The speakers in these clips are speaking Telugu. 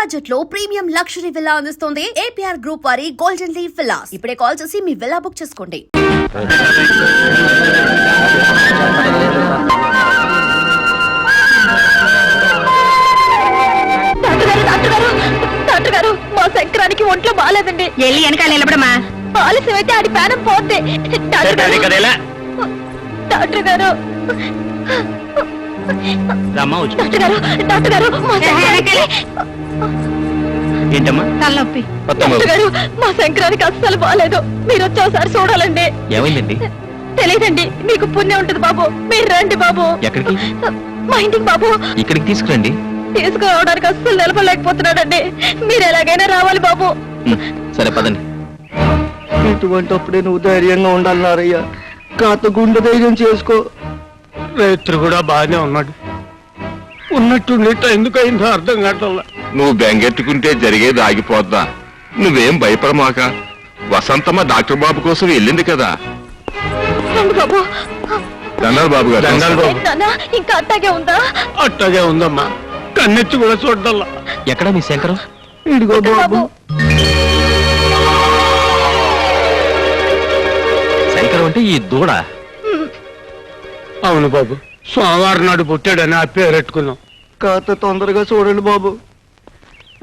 బడ్జెట్ లో ప్రీమియం లగ్జరీ విల్లా అందిస్తోంది ఏపీఆర్ గ్రూప్ వారి గోల్డెన్ లీవ్ విల్లాస్. ఇప్పుడే కాల్ చేసి మీ విల్లా బుక్ చేసుకోండి. డాక్టర్ గారు మా శంకరానికి ఒంట్లో బాగాలేదండి. వెళ్ళి వెనకాల నిలబడమా. ఆలస్యం అయితే ఆడి ప్రాణం పోతే. డాక్టర్ గారు డాక్టర్ గారు మా శంకరానికి ఏంటమ్మా తలనొప్పి. డాక్టర్ గారు మా శంకరానికి అస్సలు బాగాలేదు. మీరు వచ్చి ఒకసారి చూడాలండి. ఏమైందండి? తెలియదండి, మీకు పుణ్యం ఉంటుంది బాబు. మీరు రండి బాబు. ఎక్కడికి? మా ఇంటికి బాబు. ఇక్కడికి తీసుకురండి. తీసుకురావడానికి అస్సలు నిలబడలేకపోతున్నాడండి. మీరు ఎలాగైనా రావాలి బాబు. సరే పదండి. ఇటువంటిప్పుడే నువ్వు ధైర్యంగా ఉండాలన్నారయ్యా. కాత గుండె ధైర్యం చేసుకో. రైతు కూడా బాగానే ఉన్నాడు. ఉన్నట్టుండి ఎందుకు అయిందో అర్థం కావట్లా. నువ్వు బెంగెట్టుకుంటే జరిగేది ఆగిపోద్దా? నువ్వేం భయపడమాక. వసంతమ్మ డాక్టర్ బాబు కోసం వెళ్ళింది కదా. రండి బాబు. దండాలు బాబు గారు. దండాలు బాబు. ఏంటన్నా, ఇంకా అట్టాగే ఉందా? అట్టాగే ఉందమ్మా. కన్నెత్తి కూడా చూడాల. ఎక్కడ మీ శంకరం? ఇదిగో బాబు. శంకరం అంటే ఈ దూడ. అవును బాబు, సోమవారం నాడు పుట్టాడని ఆ పేరెట్టుకున్నాం. కాత తొందరగా చూడండి బాబు.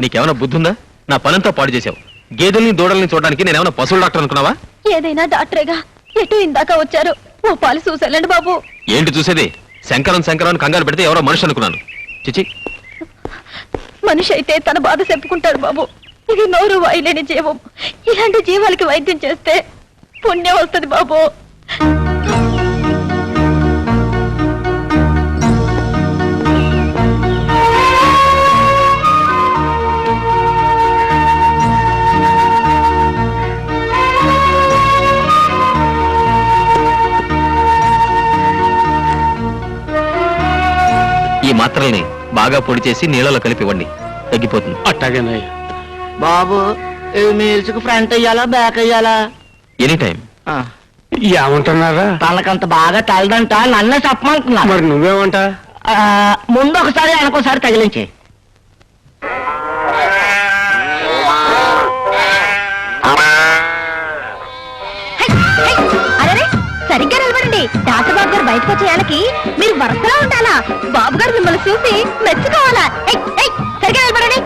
నీకేమైనా బుద్ధి ఉందా? నా పనంతా పాడు చేసావు. గేదెల్ని దూడల్ని చూడడానికి నేనేమైనా పశువుల డాక్టర్ అనుకున్నావా? ఏదైనా డాక్టరేగా. ఎటు ఇందాక వచ్చారు. ఓ పాలు చూసేళ్ళండి బాబు. ఏంటి చూసేది? శంకరం శంకరం కంగారు పెడితే ఎవరో మనిషి అనుకున్నాను. చిచి, మనిషి అయితే తన బాధ చెప్పుకుంటాడు బాబు. ఇది నోరు వాయిలేని జీవం. ఇలాంటి జీవాలకి వైద్యం చేస్తే పుణ్యం వస్తుంది బాబు. ఈ మాత్రల్ని బాగా పొడి చేసి నీళ్ళలో కలిపి ఇవ్వండి, తగ్గిపోతుంది. అట్టాగేనయ్యా. బాబు మీల్స్కి ఫ్రంట్ అయ్యాలా బ్యాక్ అయ్యాలా? Any time. ఏమంటున్నారా? తనకంత బాగా తలదంట, నన్నే చెప్పమంటున్నా. మరి నువ్వేమంటా? ముందు ఒకసారి వెనకోసారి తగిలించే. అరే సరిగ్గా నిలబడండి. డాక్టర్ బాబు గారు బయటకు వచ్చేయాలకి మీరు వరుసలో ఉండాలా. బాబు గారు మిమ్మల్ని చూసి మెచ్చుకోవాలా. సరిగ్గా నిలబడండి.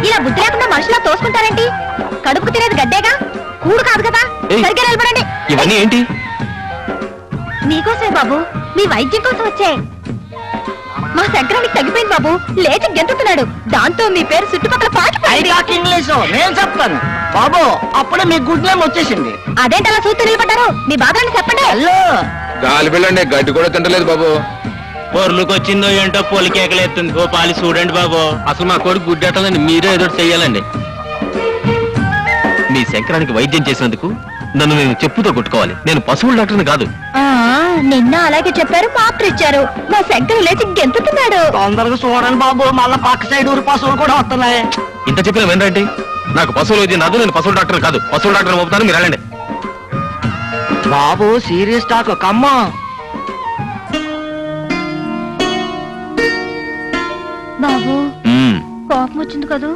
ఇలా బుద్ధి లేకుండా మనుషులా తోసుకుంటారేంటి? కడుపుకు తినేది గడ్డేగా, కూడు కాదు కదా. సరిగ్గా నిలబడండి. ఇవన్నీ ఏంటి? మీకోసమే బాబు, మీ వైద్యం కోసం వచ్చే. మా శంకరానికి తగ్గిపోయింది బాబు. లేచి గెంతుతున్నాడు. దాంతో మీ పేరు చుట్టుపక్కల పాకిపోయింది. ఇంగ్లీషు నేను చెప్తాను బాబు. అప్పుడే మీ గుడ్ నేమ్ వచ్చేసింది. అదేంటి అలా చూస్తూ నిలబడ్డారు? మీ బాధలను చెప్పండి. హలో, గాలి బిళ్ళండి, గడ్డి కూడా తింటలేదు బాబు. పొర్లుకు వచ్చిందో ఏంటో పొలికేకలేస్తుంది. ఓ పాలి చూడండి బాబు. అసలు మా కొడుకు గుడ్డెట్టాలని మీరే ఏదో చెయ్యాలండి. మీ శంకరానికి వైద్యం చేసినందుకు నన్ను నేను చెప్పుతో కొట్టుకోవాలి. నేను పశువుల డాక్టర్ని కాదు. నిన్న అలాగే చెప్పారు, మాత్ర ఇచ్చారు. మా శంకర్ లేచి గెంతుతున్నాడు. తొందరగా చూడండి బాబు. మళ్ళా పక్క సైడ్ ఊరి పశువులు కూడా వస్తున్నాయి. ఇంత చెప్పిన వినరండి. నాకు పశువుల వైద్యం రాదు. నేను పశువుల డాక్టర్ కాదు. పశువుల డాక్టర్ పంపుతాను, మీరు వెళ్ళండి. బాబు సీరియస్ టాక్ కమ్మ. బాబు కోపం వచ్చింది కదూ?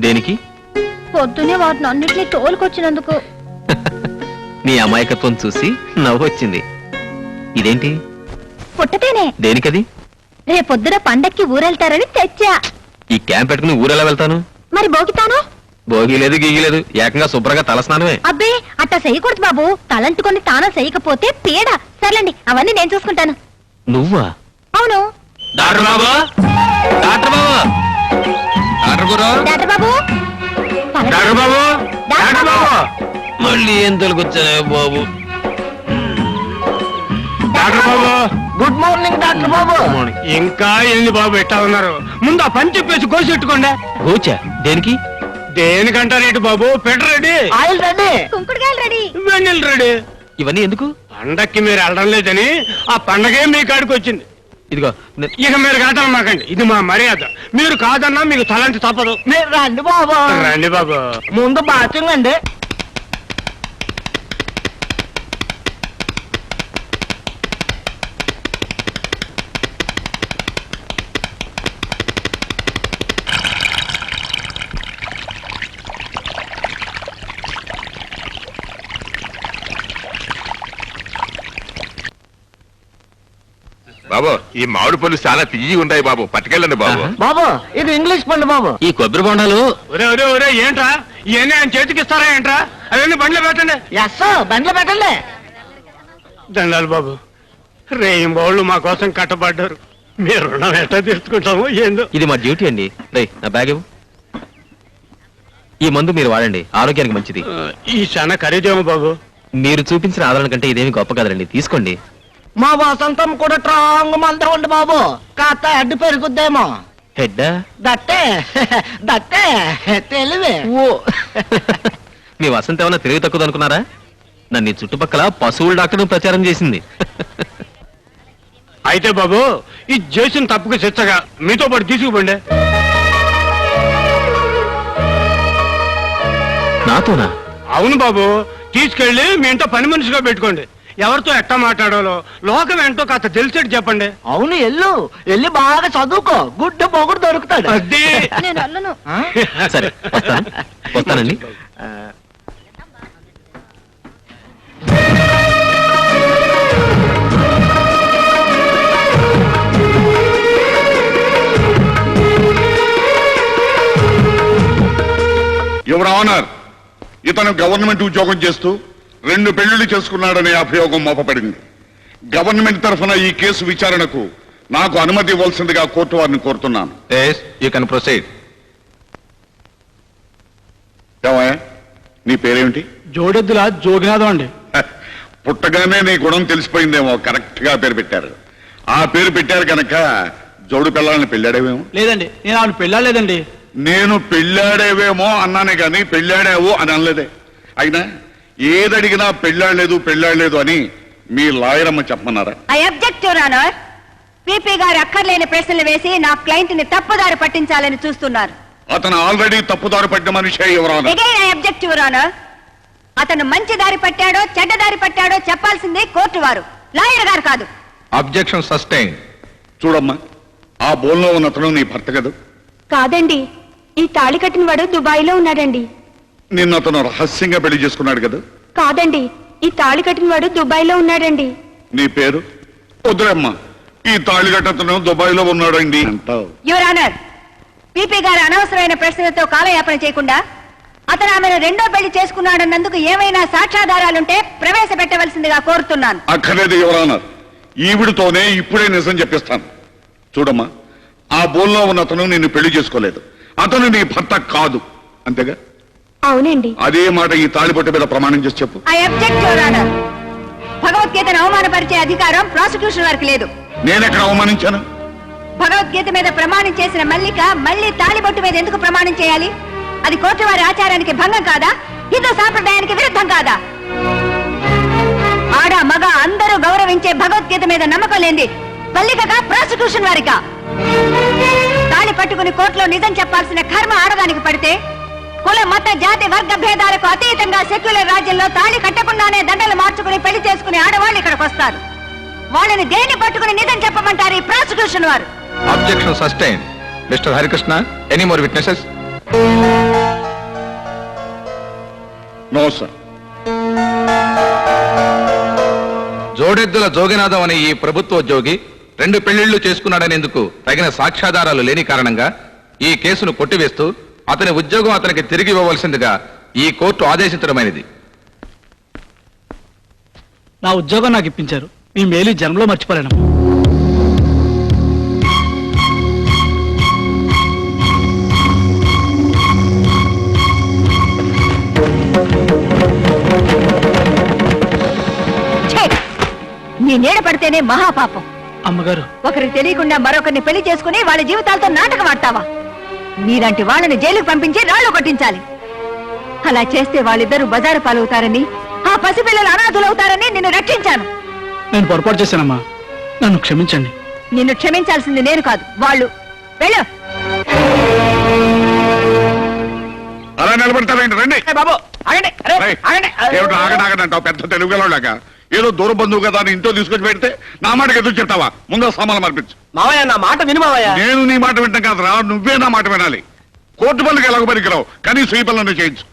దేనికి? పొద్దునే వాటిని అన్నిటినీ తోలుకొచ్చినందుకు. నీ అమాయకత్వం చూసి నవ్వు వచ్చింది. ఇదేంటి? పుట్టతేనే. దేనికది? రేపొద్దున పండక్కి ఊరెళ్తారని తెచ్చా. ఈ క్యాంప్ పెట్టుకుని ఊరెలా వెళ్తాను? మరి బోగితాను? భోగి లేదు గీగి లేదు, ఏకంగా శుభ్రంగా తలస్నానమే. అబ్బే అట్టా చెయ్యకూడదు బాబు. తలంటుకొని తానం చేయకపోతే పీడ. సర్లేండి, అవన్నీ నేను చూసుకుంటాను. నువ్వా? అవును. డాక్టర్ బాబు, డాక్టర్ బాబు, డాక్టర్ గురు, డాక్టర్ బాబు, డాక్టర్ బాబు, డాక్టర్ బాబు. మళ్ళీ ఏం తొలగొచ్చానే బాబు. డాక్టర్ బాబు, గుడ్ మార్నింగ్ డాక్టర్ బాబు. ఇంకా ఎన్ని బాబు ఎట్టా ఉన్నారు? ముందు ఆ పని చెప్పేసి కోసెట్టుకోండి. గోచా దేనికి? దేనికంటారేంటి బాబు? పెట్ర రెడీ, ఆయిల్ రెడీ, కుంకుడుగాయలు రెడీ. వెన్నెల రెడీ. ఇవన్నీ ఎందుకు? పండక్కి మీరు వెళ్ళడం లేదని ఆ పండగే మీ కాడికి వచ్చింది. ఇదిగో ఇక మీరు కాదనమాకండి, ఇది మా మర్యాద. మీరు కాదన్నా మీకు తలంటి తప్పదు. మీరు రండి బాబు. రండి బాబు. ముందు బాత్రూమ్ అండి. బాబు ఈ మామిడి పళ్ళు చాలా తియ్యి ఉంటాయి బాబు పట్టుకెళ్ళండి బాబు బాబు ఇది ఇంగ్లీష్ పండు బాబు. ఈ కొబ్బరి బొండాలు ఒరే ఒరే ఒరే ఏంట్రా ఇవన్నీ ఆయన చేతికి ఇస్తారా ఏంట్రా అవన్నీ బండ్లో పెట్టండి. ఎస్ బండ్లో పెట్టండి. దండాలు బాబు రేయింబోళ్ళు మా కోసం కట్టబడ్డారు. మీరు రుణం ఎట్లా తీర్చుకుంటాము ఏందో. ఇది మా డ్యూటీ అండి. రేయ్ నా బ్యాగ్ ఇవ్వు. ఈ మందు మీరు వాడండి, ఆరోగ్యానికి మంచిది. ఈ చాలా ఖరీదేమో బాబు. మీరు చూపించిన ఆదరణ కంటే ఇదేమి గొప్ప కదండి, తీసుకోండి. మా వసంతం కూడా స్ట్రాంగ్ మందే ఉంది బాబు. కాస్త అడ్డు పెరుగుద్దేమో. హెడ్ దట్టే దట్టే తెలివే. మీ వసంత ఏమన్నా తెలివి తక్కువ అనుకున్నారా? నన్ను ఈ చుట్టుపక్కల పశువుల డాక్టర్ ప్రచారం చేసింది. అయితే బాబు ఈ చేసిన తప్పుకు శిక్షగా మీతో పాటు తీసుకుపోండి. నాతోనా? అవును బాబు, తీసుకెళ్లి మీ ఇంట్లో పని మనిషిగా పెట్టుకోండి. ఎవరితో ఎట్టా మాట్లాడాలో లోకం ఏంటో కాస్త తెలిసేట్టు చెప్పండి. అవును ఎల్లు బాగా చదువుకో, గుడ్డ పొగుడు దొరుకుతాడు. అది నేను అల్లను. సరే వస్తానండి. యువర్ ఆనర్, ఇతను గవర్నమెంట్ ఉద్యోగం చేస్తూ 2 పెళ్లిళ్లు చేసుకున్నాడనే అభియోగం మోపబడింది. గవర్నమెంట్ తరఫున ఈ కేసు విచారణకు నాకు అనుమతి ఇవ్వాల్సిందిగా కోర్టు వారిని కోరుతున్నాను. ఏమయ్య, నీ పేరేమిటి? జోడెద్దుల జోగినాథం అండి. పుట్టగానే నీ గుణం తెలిసిపోయిందేమో, కరెక్ట్ గా పేరు పెట్టారు. ఆ పేరు పెట్టారు కనుక జోడు పిల్లల్ని పెళ్ళాడేవేమో. లేదండి, నేను ఆవిడ పెళ్ళాలేదండి. నేను పెళ్ళాడేవేమో అన్నానే గాని పెళ్ళాడావు అని అనలేదే. అయినా ఏదడిగినా పెళ్ళాడలేదు అని మీ లాయరమ్మ చెప్పమన్నారా? I object your honour. PP గారు అక్కర్లేని ప్రశ్నలు వేసి నా క్లయింట్ ని తప్పుదారి పట్టించాలని చూస్తున్నారు. అతను ఆల్రెడీ తప్పుదారి పడ్డ మనిషి ఎవరన్నా. Again I object your honour. అతను మంచి దారి పట్టాడో చెడ్డ దారి పట్టాడో చెప్పాల్సిందే కోర్టు వారు, లాయర్ గారు కాదు. Objection sustain. చూడమ్మా, ఆ బోన్లో ఉన్న అతను నీ భర్త కదా? కాదండి, ఈ తాళి కట్టిన వాడు దుబాయ్ లో ఉన్నాడండి. నిన్న అతను రహస్యంగా పెళ్లి చేసుకున్నాడు కదా? కాదండి, ఈ తాళి కట్టిన వాడు దుబాయ్ లో ఉన్నాడండి. నీ పేరు? వద్దురమ్మా, ఈ తాళిగట్టతను దుబాయ్ లో ఉన్నాడండి అంటావు. యువర్ ఆనర్, పీపీ గారు అనవసరమైన ప్రశ్నలతో కాలయాపన చేయకుండా అతను ఆమెను 2వ పెళ్లి చేసుకున్నాడన్నందుకు ఏమైనా సాక్ష్యాధారాలుంటే ప్రవేశపెట్టవలసిందిగా కోరుతున్నాను. అక్కర్లేదు ఎవరన్నారు, ఈవిడితోనే ఇప్పుడే నిజం చెప్పిస్తాను. చూడమ్మా, ఆ బోన్లో ఉన్న అతను నిన్ను పెళ్లి చేసుకోలేదు. అతను నీ భర్త కాదు, అంతేగా? అవునండి. అదే మాట ఈ తాళిపట్టు మీద ప్రమాణం చేసి చెప్పు. I object your honour. భగవద్గీతను అవమానపరిచే అధికారం ప్రాసిక్యూషన్ వారికి లేదు. నేనెక్కడ అవమానించాను? భగవద్గీత మీద ప్రమాణం చేసిన మల్లిక మళ్ళీ తాళిబొట్టు మీద ఎందుకు ప్రమాణం చేయాలి? అది కోర్టు వారి ఆచారానికి భంగం కాదా? హిందూ సాంప్రదాయానికి విరుద్ధం కాదా? ఆడ మగ అందరూ గౌరవించే భగవద్గీత మీద నమ్మకం లేని మల్లికగా ప్రాసిక్యూషన్ వారికా? తాళి పట్టుకుని కోర్టులో నిజం చెప్పాల్సిన కర్మ ఆడదానికి పడితే కుల మత జాతి వర్గ భేదాలకు అతీతంగా సెక్యులర్ రాజ్యంలో తాళి కట్టకుండానే దండలు మార్చుకుని పెళ్లి చేసుకునే ఆడవాళ్ళు ఇక్కడికి వస్తారు. వాళ్ళని దేన్ని పట్టుకుని నిజం చెప్పమంటారు ఈ ప్రాసిక్యూషన్ వారు? Objection sustained. Mr. Harikrishna, any more witnesses? No sir. జోడెద్దుల జోగినాథం అనే ఈ ప్రభుత్వ ఉద్యోగి 2 పెళ్లిళ్లు చేసుకున్నాడనేందుకు తగిన సాక్ష్యాధారాలు లేని కారణంగా ఈ కేసును కొట్టివేస్తూ అతని ఉద్యోగం అతనికి తిరిగి ఇవ్వవలసిందిగా ఈ కోర్టు ఆదేశించడమైనది. నా ఉద్యోగం నాకు ఇప్పించారు. మీ మేలు జన్మలో మర్చిపోలేను. నీ నీడ పడితేనే మహాపాపం. అమ్మగారు, ఒకరికి తెలియకుండా మరొకరిని పెళ్లి చేసుకుని వాళ్ళ జీవితాలతో నాటకం ఆడతావా? నీలాంటి వాళ్ళని జైలుకు పంపించి రాళ్లు కొట్టించాలి. అలా చేస్తే వాళ్ళిద్దరూ బజారు పాలవుతారని, ఆ పసిపిల్లలు అనాథులవుతారని నిన్ను రక్షించాను. నేను పొరపాటు చేశానమ్మా, నన్ను క్షమించండి. నిన్ను క్షమించాల్సింది నేను కాదు, వాళ్ళు. వెళ్ళు. అలా నిలబడతారండి, రండి బాబు ఆగండి. రేయ్, ఏమిటి ఆగడాగడంటావు? పెద్ద తెలుగులోలాగా ఏదో దూర బంధువు కదా అని ఇంట్లో తీసుకొచ్చి పెడితే నా మాటకి ఎదురు చెప్తావా? ముందు సామాన్లు మార్పించు. మావయ్య, నా మాట విను మావయ్య. నేను నీ మాట వింటాం కాదురా, నువ్వే నా మాట వినాలి. కోర్టు పనులకు ఎలాగో పనికిరావు, కనీసం ఈ పనులను చేయించు.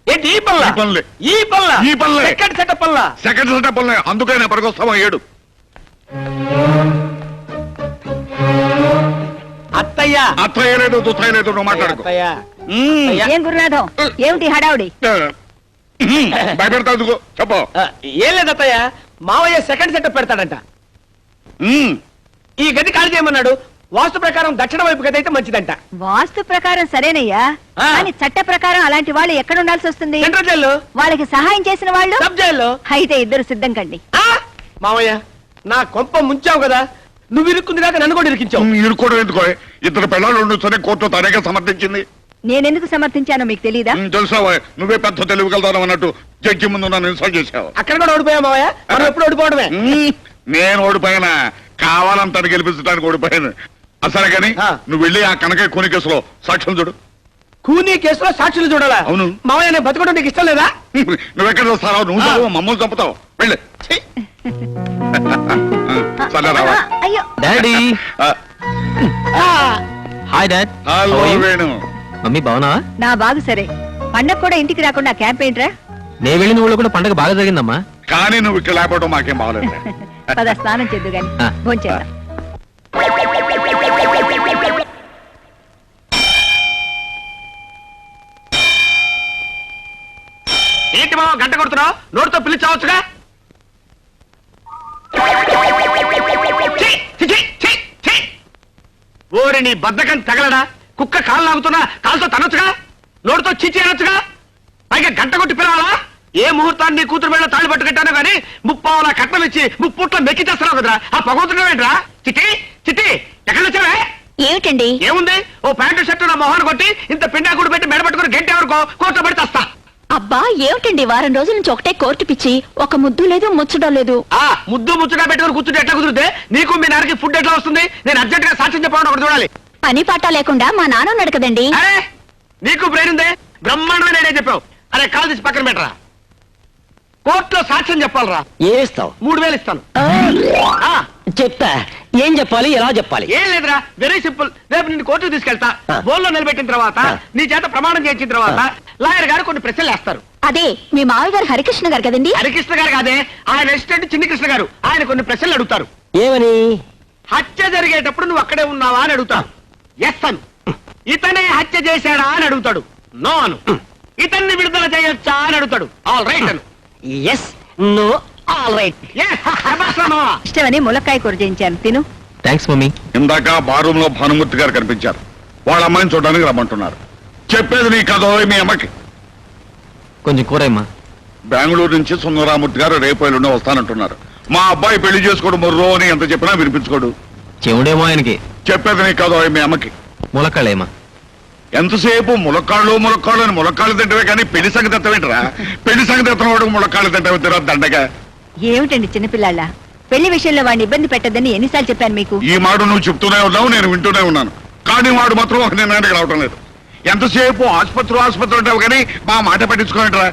ఏంటి ఈ పనులా? ఈ పనులే. ఈ పనులా? ఈ పనులే. సెకండ్ సెటప్ పనులా? సెకండ్ సెటప్ పనులే. అందుకనే పనికొస్తావా? 7 అత్తయ్య అత్తయ్య లేదు దుత్తయ్య లేదు నువ్వు మాట్లాడుకో అత్తయ్య ఏం గురునాథం ఏమిటి హడావుడి భయపెడతావు చెప్పు ఏం లేదు అత్తయ్య మావయ్య సెకండ్ సెటప్ పెడతాడంట ఈ గది ఖాళీ చేయమన్నాడు వాస్తు ప్రకారం దక్షిణ వైపు గది అయితే మంచిదంట వాస్తు ప్రకారం సరేనయ్యా ఆ. కానీ చట్ట ప్రకారం అలాంటి వాళ్ళు ఎక్కడ ఉండాల్సి వస్తుంది సెంట్రల్ జైల్లో వాళ్ళకి సహాయం చేసిన వాళ్ళు సబ్ జైల్లో అయితే ఇద్దరు సిద్ధం కండి ఆ! మావయ్య నా కొంప ముంచావు కదా నువ్వు ఇరుక్కుంది కాక నన్ను కూడా ఇరికించావు ఇరుకోవడం ఎందుకో ఇద్దరు పిల్లలు ఉండొచ్చని కోర్టు తనేగా సమర్థించింది నేనెందుకు సమర్థించానో మీకు తెలీదా తెలుసావా నువ్వే పెద్ద తెలివిగలుగుతావు అన్నట్టు జడ్జి ముందు నన్ను ఇన్సల్ట్ చేశావు అక్కడ కూడా ఓడిపోయావు మావయ్య మనం ఎప్పుడు ఓడిపోవడమే నేను ఓడిపోయినా కావాలని తను గెలిపించడానికి ఓడిపోయాను అసలు కానీ ఆ. నువ్వు వెళ్ళి ఆ కనకే కూని కేసులో సాక్ష్యం చూడు కూనీ కేసులో సాక్షులు చూడాలా అవును. మావయ్య నేను బతకడం నీకు ఇష్టం లేదా నువ్వెక్కడ చూస్తావు నువ్వు చదువు, మమ్మల్ని చంపుతావు వెళ్ళి ఛీ! సరే రావా అయ్యో డాడీ ఆ! Hi dad hello Venu mummy బావునా నా బాగు సరే పండగ కూడా ఇంటికి రాకుండా క్యాంప్ ఏంట్రా నేను వెళ్ళిన ఊళ్ళో కూడా పండగ బాగా జరిగిందమ్మా కానీ నువ్వు ఇక్కడ లేకపోవడం మాకేం బాగలేదు పద స్నానం చేద్దు గాని ఆ. భోంచేద్దాం ఏంటి మావ గంట కొడుతున్నావు నోటితో పిలిచావచ్చుగా ఛీ! ఛీ! ఛీ! ఛీ! ఛీ! ఓరి నీ బద్దకం తగలడా కుక్క కాలు లాగుతున్నా కాలుతో తనొచ్చుగా నోటితో చిచ్చి అనొచ్చుగా పైగా గంట కొట్టి పిలవాలా ఏ ముహూర్తాన్ని నీ కూతురు మీద తాళి పట్టు కట్టాను కానీ ముప్పావుల కట్నం ఇచ్చి ముప్పుట్లో మెక్కి చేస్తున్నావు కదరా ఆ పగవుతున్నావు ఏంట్రా చిట్టి చిట్టి ఎక్కడ వచ్చావే ఏమిటండి ఏముంది ఓ ప్యాంటు షర్టు నా మొహాన్ని కొట్టి ఇంత పిండాకుడు పెట్టి మెడబట్టుకుని గంట ఎవరికో కోర్టు పడి తెస్తా అబ్బా ఏమిటండి వారం రోజుల నుంచి ఒకటే కోర్టు పిచ్చి ఒక ముద్దు లేదు ముచ్చడం లేదు ఆ ముద్దు ముచ్చట పెట్టుకుని కూర్చుంటే ఎట్లా కుదిరితే నీకు మీ నాన్నకి ఫుడ్ ఎట్లా వస్తుంది నేను అర్జెంట్ గా సాక్ష్యం చెప్పాలని ఒకటి చూడాలి పని పాట లేకుండా మా నాన్న ఉన్నాడు కదండి అరే నీకు బ్రెయిన్ ఉందే బ్రహ్మాండమైన ఐడియా చెప్పావు అరే కాల్ తీసి పక్కన పెట్టరా కోర్టులో సాక్ష్యం చెప్పాలరా ఏమిస్తావు 3000 ఇస్తాను ఆ, చెప్తా ఏం చెప్పాలి ఎలా చెప్పాలి ఏం లేదురా వెరీ సింపుల్ రేపు నిన్ను కోర్టుకు తీసుకెళ్తా ఆ. బోల్లో నిలబెట్టిన తర్వాత ఆ. నీ చేత ప్రమాణం చేయించిన తర్వాత లాయర్ గారు కొన్ని ప్రశ్నలు వేస్తారు అదే మీ మామయ్య గారు హరికృష్ణ గారు కదండి హరికృష్ణ గారు కాదే ఆయన అసిస్టెంట్ చిన్ని కృష్ణ గారు ఆయన కొన్ని ప్రశ్నలు అడుగుతారు ఏమని హత్య జరిగేటప్పుడు నువ్వు అక్కడే ఉన్నావా అని అడుగుతాడు ఎస్ అను ఇతనే హత్య చేశాడా అని అడుగుతాడు నో అను ఇతన్ని విడుదల చేయొచ్చా అని అడుగుతాడు ఆల్ రైట్ అను yes no all right Yes, శభాష్ రా మావా. ఇష్టమని ములక్కాయ కూర చేయించాను తిను థ్యాంక్స్ మమ్మీ ఇందాక బారూమ్ లో భానుమూర్తి గారు కనిపించారు వాళ్ళ అమ్మాయిని చూడడానికి రమ్మంటున్నారు చెప్పేది నీ కథ మీ అమ్మకి కొంచెం కూరమ్మా బెంగళూరు నుంచి సుందరామూర్తి గారు రేపు ఎల్లుండి వస్తానంటున్నారు మా అబ్బాయి పెళ్లి చేసుకోవడం మొర్రో అని ఎంత చెప్పినా వినిపించుకోడు చెవుడేమో ఆయనకి చెప్పేది నీ కథ మీ అమ్మకి ములక్కాళ్ళేమా ఎంతసేపు ములక్కాళ్ళు అని ములక్కాళ్ళు తింటవే కానీ పెళ్లి సంగతి ఎత్తవేంటరా పెళ్లి సంగతి ఎత్తన వాడు ములక్కాళ్ళు తింటవే తిరా దండగా ఏమిటండి చిన్నపిల్లాళ్ళ పెళ్లి విషయంలో వాడిని ఇబ్బంది పెట్టద్దని ఎన్నిసార్లు చెప్పాను మీకు ఈ మాట నువ్వు చెప్తూనే ఉన్నావు నేను వింటూనే ఉన్నాను కానీ వాడు మాత్రం ఒక నిర్ణయానికి రావటం లేదు ఎంతసేపు ఆసుపత్రి ఉంటావు కానీ మా మాట పట్టించుకోనట్రా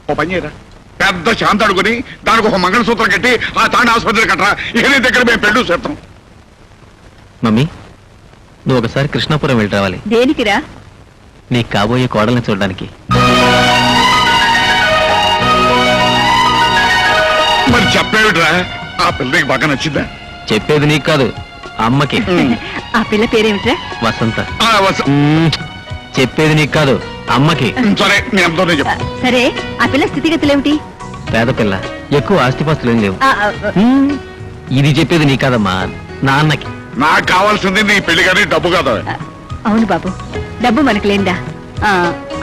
ఓ పని చేయరా పెద్ద శాంత అడుగుని దానికి ఒక మంగళసూత్రం కట్టి ఆ తాండ ఆసుపత్రి కట్టరా ఇక నీ దగ్గర మేము పెళ్ళు చేస్తాం మమ్మీ నువ్వు ఒకసారి కృష్ణాపురం వెళ్ళి రావాలి దేనికిరా నీకు కాబోయే కోడల్ని చూడడానికి మరి చెప్పేవిట్రా ఆ పిల్లకి బాగా నచ్చిందా చెప్పేది నీకు కాదు అమ్మకి ఆ పిల్ల పేరేమిట్రా వసంత ఆ, వస- చెప్పేది నీకు కాదు అమ్మకి సరే నేను ఎంతోనే చెప్పు సరే ఆ పిల్ల స్థితిగతులేమిటి పేద పిల్ల ఎక్కువ ఆస్తిపాస్తులు ఏం లేవు ఆ, ఆ, ఇది చెప్పేది నీ కాదమ్మా నాన్నకి నాకు కావాల్సింది నీ పెళ్లి కానీ డబ్బు కాదా అవును బాబు డబ్బు మనకు లేందా ఆ,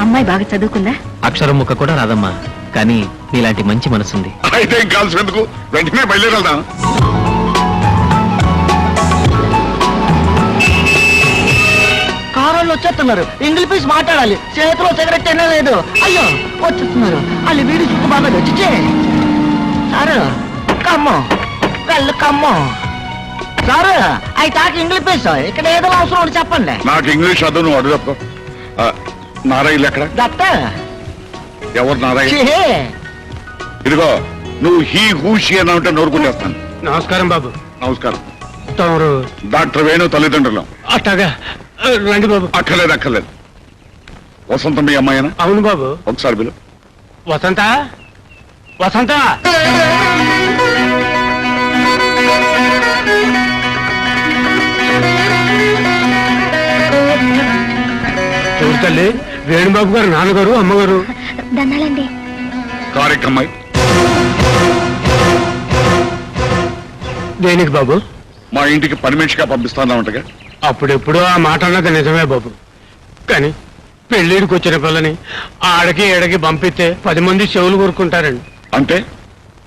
అమ్మాయి బాగా చదువుకుందా అక్షరం ముక్క కూడా రాదమ్మా కానీ నీలాంటి మంచి మనసుంది అయితే ఏం కావాల్సినందుకు వెంటనే బయలుదేరదా కారంలో వచ్చేస్తున్నారు ఇంగ్లీష్ మాట్లాడాలి చేతిలో సిగరెట్ తినలేదు అయ్యో వచ్చేస్తున్నారు వాళ్ళు వీడి చుట్టూ బాగా వచ్చిచ్చే సారు కమ్మో వెళ్ళు కమ్మో సారు అవి తాకి ఇంగ్లీష్ ఇక్కడ ఏదో అవసరం ఉంటే చెప్పండి నాకు ఇంగ్లీష్ అదు నువ్వు అడుగు తప్ప నారాయణ ఎక్కడ దత్త ఎవరు నారాయణ ఛీ, ఇదిగో నువ్వు హీ హూషి అని అంటే నోరుకుంటేస్తాను నమస్కారం బాబు నమస్కారం తమరు డాక్టర్ వేణు తల్లిదండ్రులు అట్టాగా రండి బాబు అక్కర్లేదు వసంతం మీ అమ్మాయినా అవును బాబు ఒకసారి బిలు వసంత వసంత ఎవరు తల్లి? వేణుబాబు గారు నాన్నగారు అమ్మగారు. దండాలండి. కారెక్కమ్మాయి దేనికి బాబు? మా ఇంటికి పని మనిషిగా పంపిస్తానంటగా. అప్పుడెప్పుడు ఆ మాట అన్నది నిజమే బాబు, కానీ పెళ్ళిడికి వచ్చిన పిల్లని ఆడకి ఏడకి పంపిస్తే 10 మంది చెవులు కొరుకుంటారండి. అంటే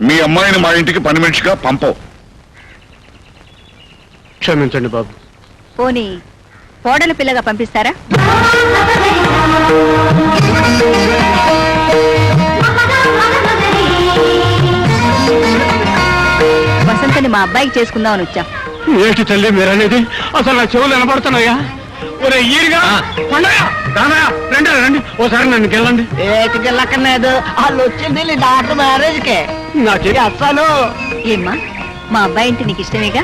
మీ అమ్మాయిని మా ఇంటికి పని మనిషిగా పంపవు. క్షమించండి బాబు. పోనీ కోడలు పిల్లగా పంపిస్తారా? వసంతని మా అబ్బాయికి చేసుకుందామని వచ్చాం. ఏంటి తల్లి మీరనేది? అసలు నా చెవులు వినపడుతున్నాయా? ఒరే ఈరిగా రండి రండి, ఓసారి నన్ను గెల్లండి. ఏటికి వెళ్ళక్కర్లేదు, వాళ్ళు వచ్చింది నీ డాక్టర్ మ్యారేజ్ కే. నాకే అసలు ఏమ్మా, మా అబ్బాయి అంటే నీకు ఇష్టమేగా?